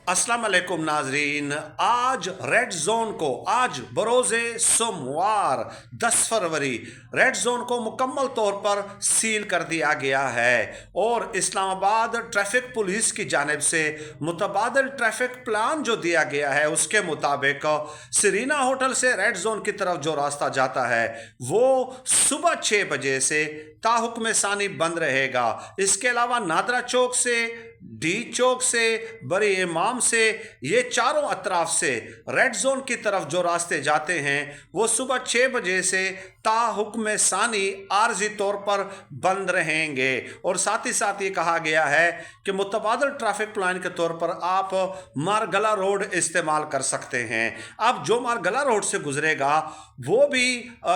अस्सलाम वालेकुम नाजरीन। आज रेड जोन को आज बरोज़े सोमवार 10 फरवरी रेड जोन को मुकम्मल तौर पर सील कर दिया गया है और इस्लामाबाद ट्रैफिक पुलिस की जानिब से मुतबादल ट्रैफिक प्लान जो दिया गया है उसके मुताबिक सरीना होटल से रेड जोन की तरफ जो रास्ता जाता है वो सुबह 6 बजे से ताहुक्म सानी बंद रहेगा। इसके अलावा नादरा चौक से, डी चौक से, बड़ी इमाम से, ये चारों अतराफ से रेड जोन की तरफ जो रास्ते जाते हैं वो सुबह 6 बजे से ताहुक्म सानी आर्जी तौर पर बंद रहेंगे। और साथ ही साथ ये कहा गया है कि मुतबादल ट्रैफिक प्लान के तौर पर आप मारगला रोड इस्तेमाल कर सकते हैं। अब जो मारगला रोड से गुजरेगा वो भी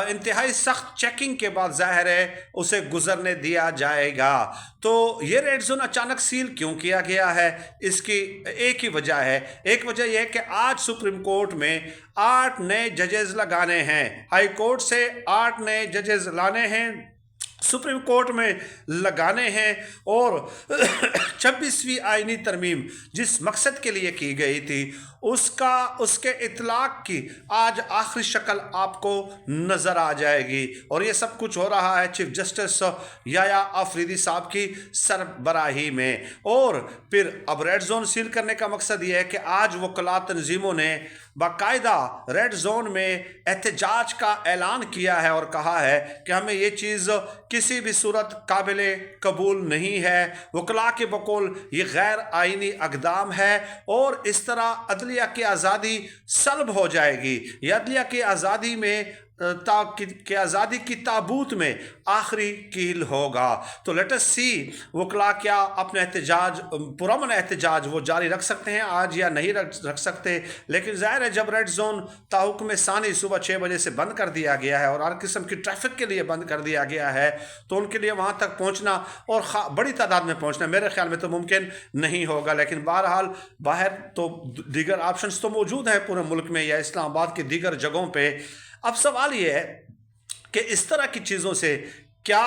इंतहाई सख्त चेकिंग के बाद जाहिर है उसे गुजरने दिया जाएगा। तो ये रेड जोन अचानक सील क्यों किया गया है, इसकी एक ही वजह है। एक वजह यह है कि आज सुप्रीम कोर्ट में 8 नए जजेस लगाने हैं। हाई कोर्ट से 8 नए जजेस लाने हैं, सुप्रीम कोर्ट में लगाने हैं और 26वीं आईनी तरमीम जिस मकसद के लिए की गई थी उसके इतलाक की आज आखिरी शक्ल आपको नज़र आ जाएगी। और ये सब कुछ हो रहा है चीफ जस्टिस याया अफरीदी साहब की सरबराही में। और फिर अब रेड जोन सील करने का मकसद ये है कि आज वकला तंजीमों ने बाकायदा रेड जोन में एहतजाज का ऐलान किया है और कहा है कि हमें ये चीज़ किसी भी सूरत काबिले कबूल नहीं है। वकला के बकौल ये गैर आइनी अक़दाम है और इस तरह अदलिया की आज़ादी सल्ब हो जाएगी। ये अदलिया की आज़ादी में आज़ादी की ताबूत में आखिरी कील होगा। तो लेट अस सी वकला क्या अपने एहतजाज पुरअमन एहतजाज वो जारी रख सकते हैं आज या नहीं रख सकते। लेकिन ज़ाहिर है जब रेड जोन ताहुक्म सानी सुबह 6 बजे से बंद कर दिया गया है और हर किस्म की ट्रैफिक के लिए बंद कर दिया गया है तो उनके लिए वहाँ तक पहुँचना और बड़ी तादाद में पहुँचना मेरे ख्याल में तो मुमकिन नहीं होगा। लेकिन बहरहाल बाहर तो दीगर ऑप्शंस तो मौजूद हैं पूरे मुल्क में या इस्लामाबाद की दीगर जगहों पर। अब सवाल ये है कि इस तरह की चीज़ों से क्या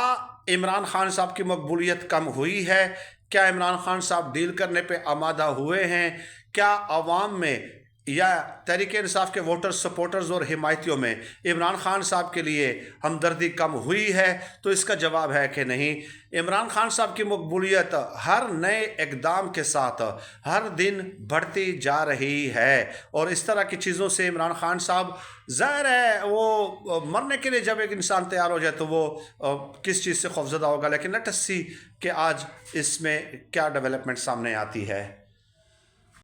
इमरान खान साहब की मकबूलियत कम हुई है? क्या इमरान खान साहब डील करने पे आमादा हुए हैं? क्या आवाम में या तहरीक इंसाफ के वोटर्स, सपोर्टर्स और हिमायतियों में इमरान खान साहब के लिए हमदर्दी कम हुई है? तो इसका जवाब है कि नहीं। इमरान खान साहब की मकबूलियत हर नए इक़दाम के साथ हर दिन बढ़ती जा रही है और इस तरह की चीज़ों से इमरान खान साहब ज़ाहिर है वो मरने के लिए जब एक इंसान तैयार हो जाए तो वो किस चीज़ से खौफज़दा होगा। लेकिन लेट अस सी कि आज इसमें क्या डेवलपमेंट सामने आती है।